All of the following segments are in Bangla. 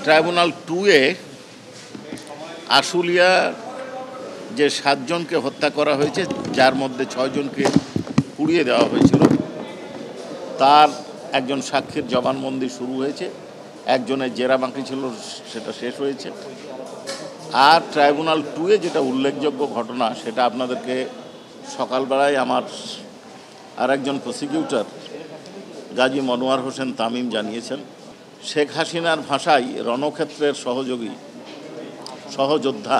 ট্রাইব্যুনাল 2-এ আশুলিয়া যে 7 জনকে হত্যা করা হয়েছে, যার মধ্যে 6 জনকে পুড়িয়ে দেওয়া হয়েছিল, তার একজন সাক্ষীর জবানবন্দি শুরু হয়েছে, একজনের জেরা বাকি ছিল সেটা শেষ হয়েছে। আর ট্রাইব্যুনাল 2-এ যেটা উল্লেখযোগ্য ঘটনা সেটা আপনাদেরকে সকালবেলায় আমার আরেকজন প্রসিকিউটর গাজী মনোয়ার হোসেন তামিম জানিয়েছেন। শেখ হাসিনার ভাষায় রণক্ষেত্রের সহযোদ্ধা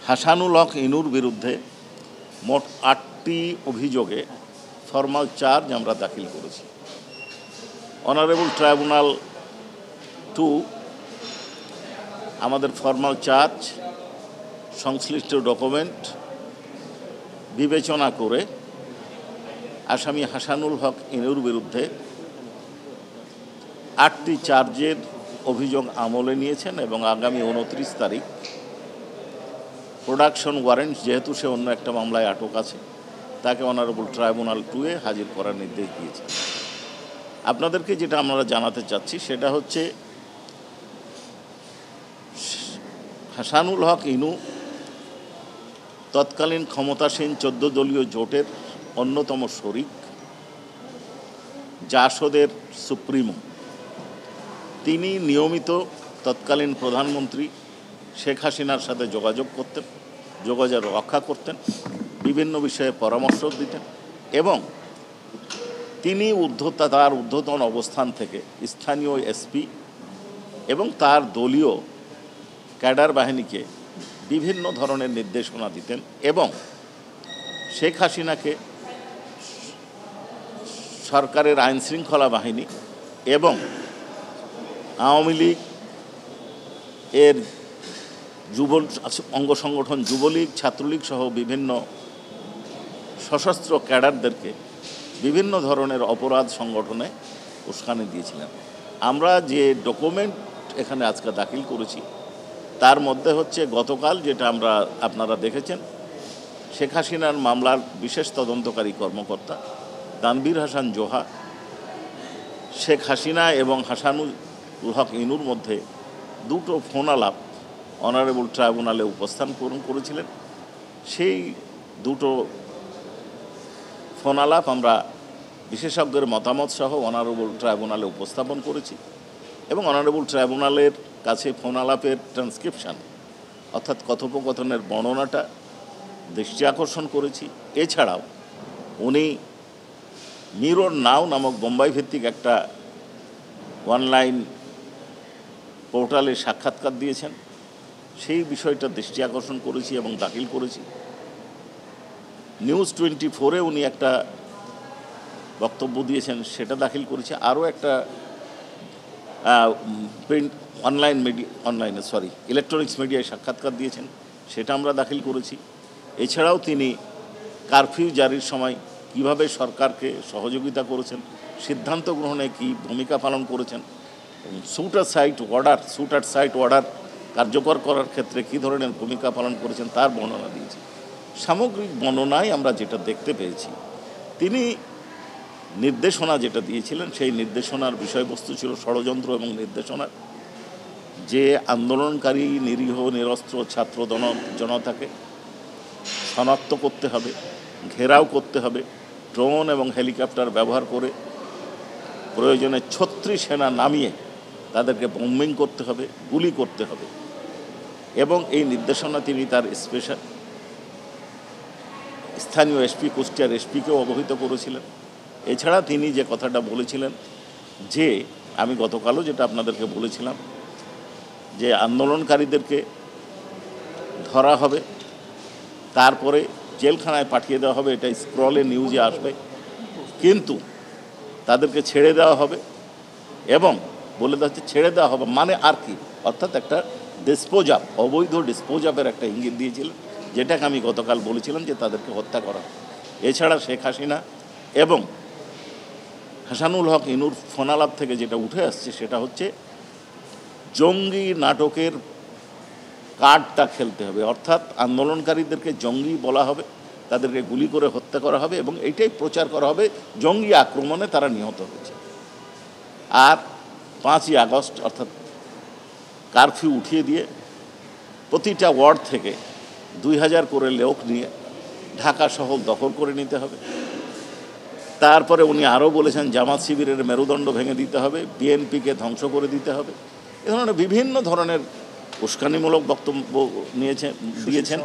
হাসানুল হক ইনুর বিরুদ্ধে মোট 8টি অভিযোগে ফরমাল চার্জ আমরা দাখিল করেছি। অনারেবল ট্রাইব্যুনাল 2 আমাদের ফরমাল চার্জ সংশ্লিষ্ট ডকুমেন্ট বিবেচনা করে আসামি হাসানুল হক ইনুর বিরুদ্ধে 8টি চার্জের অভিযোগ আমলে নিয়েছেন এবং আগামী 29 তারিখ প্রোডাকশন ওয়ারেন্ট, যেহেতু সে অন্য একটা মামলায় আটক আছে, তাকে অনারেবল ট্রাইব্যুনাল 2-এ হাজির করার নির্দেশ দিয়েছেন। আপনাদেরকে যেটা আমরা জানাতে চাচ্ছি সেটা হচ্ছে হাসানুল হক ইনু তৎকালীন ক্ষমতাসীন 14 দলীয় জোটের অন্যতম শরিক, জাসদের সুপ্রিমো। তিনি নিয়মিত তৎকালীন প্রধানমন্ত্রী শেখ হাসিনার সাথে যোগাযোগ রক্ষা করতেন, বিভিন্ন বিষয়ে পরামর্শ দিতেন এবং তিনি তার ঊর্ধ্বতন অবস্থান থেকে স্থানীয় এসপি এবং তার দলীয় ক্যাডার বাহিনীকে বিভিন্ন ধরনের নির্দেশনা দিতেন এবং শেখ হাসিনাকে সরকারের আইনশৃঙ্খলা বাহিনী এবং আওয়ামী লীগ এর অঙ্গ সংগঠন যুবলীগ, ছাত্রলীগ সহ বিভিন্ন সশস্ত্র ক্যাডারদেরকে বিভিন্ন ধরনের অপরাধ সংগঠনে উস্কানি দিয়েছিলেন। আমরা যে ডকুমেন্ট এখানে আজকে দাখিল করেছি তার মধ্যে হচ্ছে গতকাল যেটা আপনারা দেখেছেন, শেখ হাসিনার মামলার বিশেষ তদন্তকারী কর্মকর্তা তানভীর হাসান জোহা শেখ হাসিনা এবং হাসানুল হক ইনুর মধ্যে 2টো ফোন আলাপ অনারেবল ট্রাইব্যুনালে উপস্থাপন করেছিলেন। সেই 2টো ফোন আলাপ আমরা বিশেষজ্ঞের মতামত সহ অনারেবল ট্রাইব্যুনালে উপস্থাপন করেছি এবং অনারেবল ট্রাইব্যুনালের কাছে ফোন আলাপের ট্রান্সক্রিপশন অর্থাৎ কথোপকথনের বর্ণনাটা দৃষ্টি আকর্ষণ করেছি। এছাড়াও উনি মিরর নাও নামক বোম্বাই ভিত্তিক একটা অনলাইন পোর্টালে সাক্ষাৎকার দিয়েছেন, সেই বিষয়টা দৃষ্টি আকর্ষণ করেছি এবং দাখিল করেছি। নিউজ 24-এ উনি একটা বক্তব্য দিয়েছেন, সেটা দাখিল করেছি। আরও একটা ইলেকট্রনিক্স মিডিয়ায় সাক্ষাৎকার দিয়েছেন, সেটা আমরা দাখিল করেছি। এছাড়াও তিনি কারফিউ জারির সময় কিভাবে সরকারকে সহযোগিতা করেছেন, সিদ্ধান্ত গ্রহণে কী ভূমিকা পালন করেছেন, স্যুট অ্যাট সাইট অর্ডার কার্যকর করার ক্ষেত্রে কী ধরনের ভূমিকা পালন করেছেন তার বর্ণনা দিয়েছি। সামগ্রিক বর্ণনায় আমরা যেটা দেখতে পেয়েছি, তিনি নির্দেশনা যেটা দিয়েছিলেন সেই নির্দেশনার বিষয়বস্তু ছিল ষড়যন্ত্র এবং নির্দেশনার, যে আন্দোলনকারী নিরীহ নিরস্ত্র ছাত্র জনতাকে শনাক্ত করতে হবে, ঘেরাও করতে হবে, ড্রোন এবং হেলিকপ্টার ব্যবহার করে প্রয়োজনে 36 সেনা নামিয়ে তাদেরকে বম্বিং করতে হবে, গুলি করতে হবে এবং এই নির্দেশনা তিনি তার স্থানীয় এসপি, কুষ্টিয়ার এসপিকেও অবহিত করেছিলেন। এছাড়া তিনি যে কথাটা বলেছিলেন যে, আমি গতকালও যেটা আপনাদেরকে বলেছিলাম, যে আন্দোলনকারীদেরকে ধরা হবে, তারপরে জেলখানায় পাঠিয়ে দেওয়া হবে, এটা স্ক্রলে নিউজে আসবে, কিন্তু তাদেরকে ছেড়ে দেওয়া হবে এবং বলে দেওয়া হচ্ছে ছেড়ে দেওয়া হবে মানে আর কি, অর্থাৎ একটা অবৈধ ডিসপোজাপের একটা ইঙ্গিত দিয়েছিলেন, যেটাকে আমি গতকাল বলেছিলাম যে তাদেরকে হত্যা করা। এছাড়া শেখ হাসিনা এবং হাসানুল হক ইনুর ফোনালাপ থেকে যেটা উঠে আসছে সেটা হচ্ছে জঙ্গি নাটকের কার্ডটা খেলতে হবে, অর্থাৎ আন্দোলনকারীদেরকে জঙ্গি বলা হবে, তাদেরকে গুলি করে হত্যা করা হবে এবং এইটাই প্রচার করা হবে জঙ্গি আক্রমণে তারা নিহত হয়েছে। আর 5ই আগস্ট অর্থাৎ কারফিউ উঠিয়ে দিয়ে প্রতিটা ওয়ার্ড থেকে 2000 করে লোক নিয়ে ঢাকা শহর দখল করে নিতে হবে। তারপরে উনি আরও বলেছেন জামাত শিবিরের মেরুদণ্ড ভেঙে দিতে হবে, বিএনপিকে ধ্বংস করে দিতে হবে। এ ধরনের বিভিন্ন ধরনের উস্কানিমূলক বক্তব্য দিয়েছেন।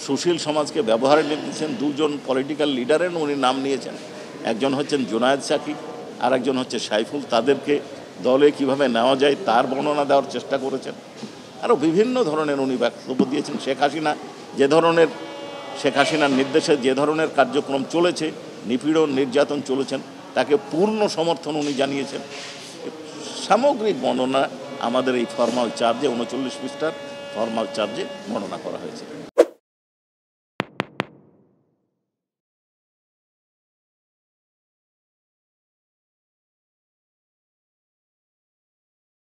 সুশীল সমাজকে ব্যবহারে দিয়েছেন। দুজন পলিটিক্যাল লিডারের উনি নাম নিয়েছেন, একজন হচ্ছেন জুনায়েদ সাকি আর একজন হচ্ছে সাইফুল। তাদেরকে দলে কিভাবে নেওয়া যায় তার বর্ণনা দেওয়ার চেষ্টা করেছেন। আরও বিভিন্ন ধরনের উনি বক্তব্য দিয়েছেন। শেখ হাসিনার নির্দেশে যে ধরনের কার্যক্রম চলেছে, নিপীড়ন নির্যাতন চলেছেন, তাকে পূর্ণ সমর্থন উনি জানিয়েছেন। সামগ্রিক বর্ণনা আমাদের এই ফরমাল চার্জে 39 পৃষ্ঠার ফরমাল চার্জে বর্ণনা করা হয়েছে।